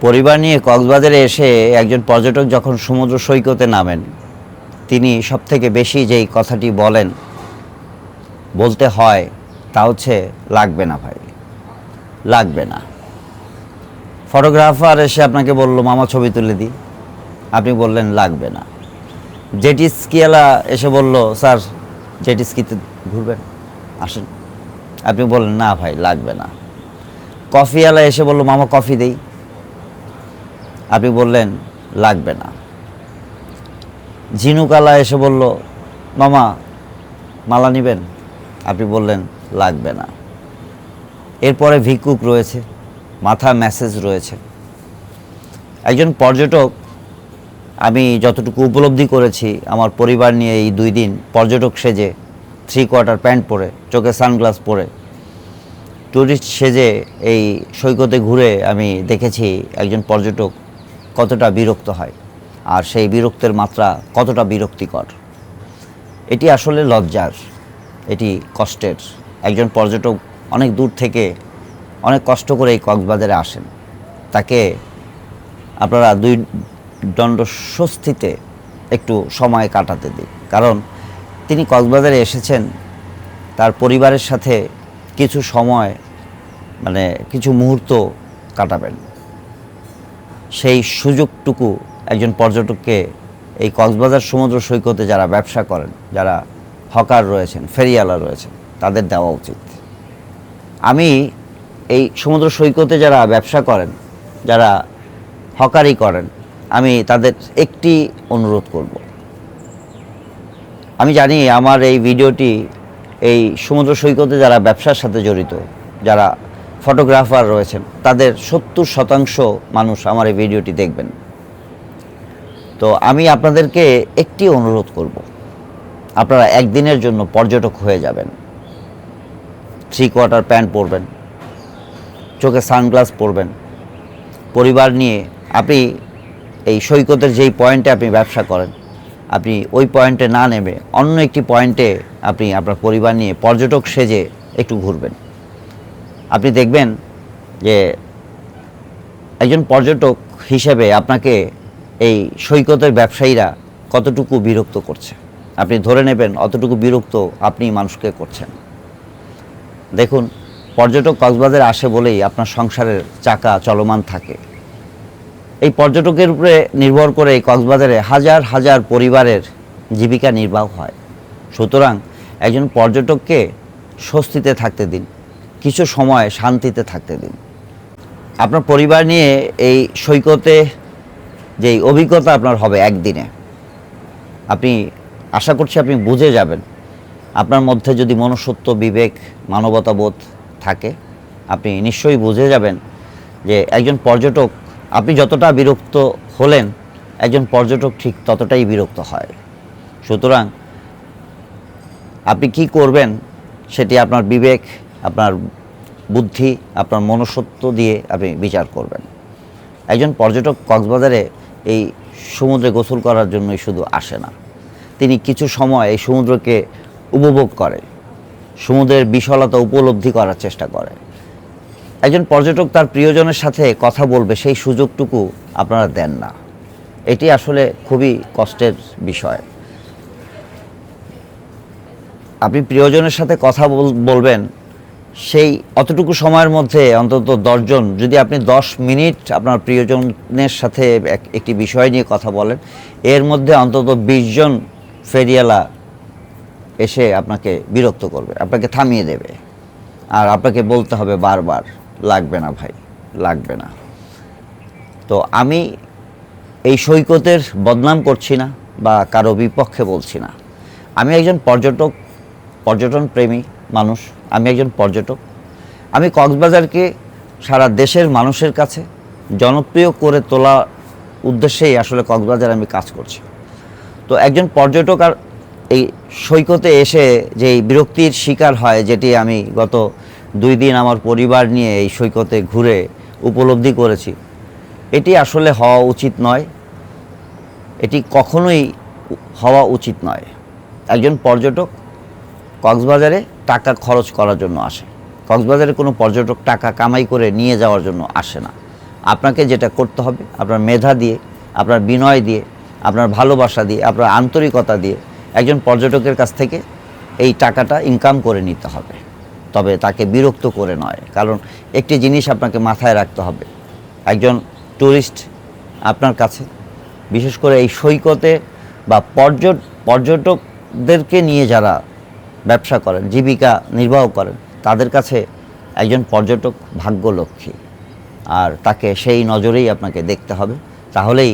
পরিবার নিয়ে কক্সবাজারে এসে একজন পর্যটক যখন সমুদ্র সৈকতে নামেন, তিনি সবথেকে বেশি যেই কথাটি বলতে হয় তা হচ্ছে লাগবে না ভাই, লাগবে না। ফটোগ্রাফার এসে আপনাকে বলল মামা ছবি তুলে দিই, আপনি বললেন লাগবে না। জেটি স্কিওয়ালা এসে বলল স্যার জেটি স্কিতে ঘুরবেন, আসেন, আপনি বললেন না ভাই লাগবে না। কফিওয়ালা এসে বলল মামা কফি দেই, আপনি বললেন লাগবে না। ঝিনুকালা এসে বলল মামা মালা নেবেন, আপনি বললেন লাগবে না। এরপরে ভিক্ষুক রয়েছে, মাথা ম্যাসেজ রয়েছে। একজন পর্যটক, আমি যতটুকু উপলব্ধি করেছি আমার পরিবার নিয়ে এই 2 দিন পর্যটক সেজে 3/4 প্যান্ট পরে, চোখে সানগ্লাস পরে, টুরিস্ট সেজে এই সৈকতে ঘুরে আমি দেখেছি একজন পর্যটক কতটা বিরক্ত হয়, আর সেই বিরক্তের মাত্রা কতটা বিরক্তিকর। এটি আসলে লজ্জার, এটি কষ্টের। একজন পর্যটক অনেক দূর থেকে অনেক কষ্ট করে এই কক্সবাজারে আসেন, তাকে আপনারা 2 দণ্ড স্বস্তিতে একটু সময় কাটাতে দিন। কারণ তিনি কক্সবাজারে এসেছেন তার পরিবারের সাথে কিছু সময়, কিছু মুহূর্ত কাটাবেন। সেই সুযোগটুকু একজন পর্যটককে এই কক্সবাজার সমুদ্র সৈকতে যারা ব্যবসা করেন, যারা হকার রয়েছেন, ফেরিওয়ালা রয়েছেন, তাদের দেওয়া উচিত। আমি এই সমুদ্র সৈকতে যারা ব্যবসা করেন, যারা হকারি করেন, আমি তাদের একটি অনুরোধ করব। আমি জানি আমার এই ভিডিওটি এই সমুদ্র সৈকতে যারা ব্যবসার সাথে জড়িত, যারা ফটোগ্রাফার রয়েছেন, তাদের 70% মানুষ আমার এই ভিডিওটি দেখবেন। তো আমি আপনাদেরকে একটি অনুরোধ করব, আপনারা একদিনের জন্য পর্যটক হয়ে যাবেন। 3/4 প্যান্ট পরবেন, চোখে সানগ্লাস পরবেন, পরিবার নিয়ে আপনি এই সৈকতের যেই পয়েন্টে আপনি ব্যবসা করেন, আপনি ওই পয়েন্টে না নেমে অন্য একটি পয়েন্টে আপনি আপনার পরিবার নিয়ে পর্যটক সেজে একটু ঘুরবেন। আপনি দেখবেন যে একজন পর্যটক হিসেবে আপনাকে এই সৈকতের ব্যবসায়ীরা কতটুকু বিরক্ত করছে। আপনি ধরে নেবেন অতটুকু বিরক্ত আপনি মানুষকে করছেন। দেখুন, পর্যটক কক্সবাজারে আসে বলেই আপনার সংসারের চাকা চলমান থাকে। এই পর্যটকের উপরে নির্ভর করে এই কক্সবাজারে হাজার হাজার পরিবারের জীবিকা নির্বাহ হয়। সুতরাং একজন পর্যটককে স্বস্তিতে থাকতে দিন, কিছু সময় শান্তিতে থাকতে দিন। আপনার পরিবার নিয়ে এই সৈকতে যেই অভিজ্ঞতা আপনার হবে একদিনে, আপনি আশা করছি আপনি বুঝে যাবেন। আপনার মধ্যে যদি মনুষ্যত্ব, বিবেক, মানবতাবোধ থাকে, আপনি নিশ্চয়ই বুঝে যাবেন যে একজন পর্যটক, আপনি যতটা বিরক্ত হলেন একজন পর্যটক ঠিক ততটাই বিরক্ত হয়। সুতরাং আপনি কি করবেন সেটি আপনার বিবেক, আপনার বুদ্ধি, আপনার মনুষ্যত্ব দিয়ে আপনি বিচার করবেন। একজন পর্যটক কক্সবাজারে এই সমুদ্রে গোসল করার জন্যই শুধু আসে না, তিনি কিছু সময় এই সমুদ্রকে উপভোগ করে, সমুদ্রের বিশালতা উপলব্ধি করার চেষ্টা করে। একজন পর্যটক তার প্রিয়জনের সাথে কথা বলবে, সেই সুযোগটুকু আপনারা দেন না। এটি আসলে খুবই কষ্টের বিষয়। আপনি প্রিয়জনের সাথে কথা বলবেন, সেই অতটুকু সময়ের মধ্যে অন্তত 10 জন, যদি আপনি 10 মিনিট আপনার প্রিয়জনের সাথে একটি বিষয় নিয়ে কথা বলেন, এর মধ্যে অন্তত 20 জন ফেরিওয়ালা এসে আপনাকে বিরক্ত করবে, আপনাকে থামিয়ে দেবে, আর আপনাকে বলতে হবে বারবার লাগবে না ভাই, লাগবে না। তো আমি এই সৈকতের বদনাম করছি না বা কারো বিপক্ষে বলছি না। আমি একজন পর্যটক, পর্যটন প্রেমী মানুষ। আমি একজন পর্যটক। আমি কক্সবাজারকে সারা দেশের মানুষের কাছে জনপ্রিয় করে তোলা উদ্দেশ্যেই আসলে কক্সবাজার আমি কাজ করছি। তো একজন পর্যটক আর এই সৈকতে এসে যেই বিরক্তির শিকার হয়, যেটি আমি গত 2 দিন আমার পরিবার নিয়ে এই সৈকতে ঘুরে উপলব্ধি করেছি, এটি আসলে হওয়া উচিত নয়। এটি কখনোই হওয়া উচিত নয়। একজন পর্যটক কক্সবাজারে টাকা খরচ করার জন্য আসে। কক্সবাজারে কোনো পর্যটক টাকা কামাই করে নিয়ে যাওয়ার জন্য আসে না। আপনাকে যেটা করতে হবে, আপনার মেধা দিয়ে, আপনার বিনয় দিয়ে, আপনার ভালোবাসা দিয়ে, আপনার আন্তরিকতা দিয়ে একজন পর্যটকের কাছ থেকে এই টাকাটা ইনকাম করে নিতে হবে। তবে তাকে বিরক্ত করে নয়। কারণ একটি জিনিস আপনাকে মাথায় রাখতে হবে, একজন ট্যুরিস্ট আপনার কাছে, বিশেষ করে এই সৈকতে বা পর্যটকদেরকে নিয়ে যারা ব্যবসা করেন, জীবিকা নির্বাহ করেন, তাদের কাছে একজন পর্যটক ভাগ্যলক্ষ্মী। আর তাকে সেই নজরেই আপনাকে দেখতে হবে। তাহলেই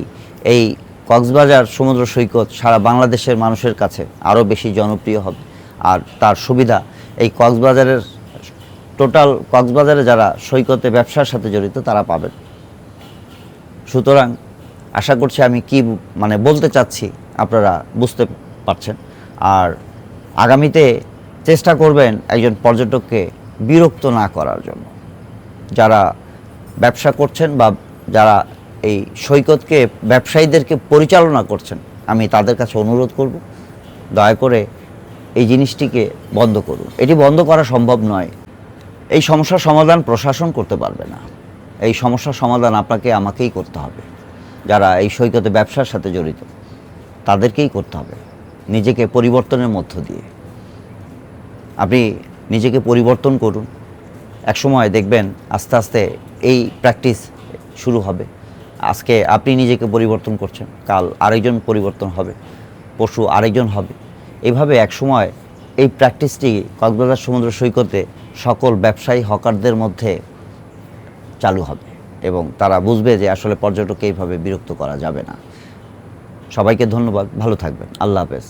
এই কক্সবাজার সমুদ্র সৈকত সারা বাংলাদেশের মানুষের কাছে আরও বেশি জনপ্রিয় হবে। আর তার সুবিধা এই কক্সবাজারে যারা সৈকতে ব্যবসার সাথে জড়িত তারা পাবেন। সুতরাং আশা করছি আমি কি বলতে চাচ্ছি আপনারা বুঝতে পারছেন। আর আগামীতে চেষ্টা করবেন একজন পর্যটককে বিরক্ত না করার জন্য। যারা ব্যবসা করছেন বা যারা এই সৈকতকে ব্যবসায়ীদেরকে পরিচালনা করছেন, আমি তাদের কাছে অনুরোধ করব, দয়া করে এই জিনিসটিকে বন্ধ করুন। এটি বন্ধ করা সম্ভব নয়। এই সমস্যার সমাধান প্রশাসন করতে পারবে না। এই সমস্যার সমাধান আপনাকে আমাকেই করতে হবে। যারা এই সৈকতে ব্যবসার সাথে জড়িত তাদেরকেই করতে হবে, নিজেকে পরিবর্তনের মধ্য দিয়ে। আপনি নিজেকে পরিবর্তন করুন। একসময় দেখবেন আস্তে আস্তে এই প্র্যাকটিস শুরু হবে। আজকে আপনি নিজেকে পরিবর্তন করছেন, কাল আরেকজন পরিবর্তন হবে, পরশু আরেকজন হবে। এইভাবে একসময় এই প্র্যাকটিসটি কক্সবাজার সমুদ্র সৈকতে সকল ব্যবসায়ী হকারদের মধ্যে চালু হবে এবং তারা বুঝবে যে আসলে পর্যটককে এইভাবে বিরক্ত করা যাবে না। সবাইকে ধন্যবাদ, ভালো থাকবেন, আল্লাহ হাফেজ।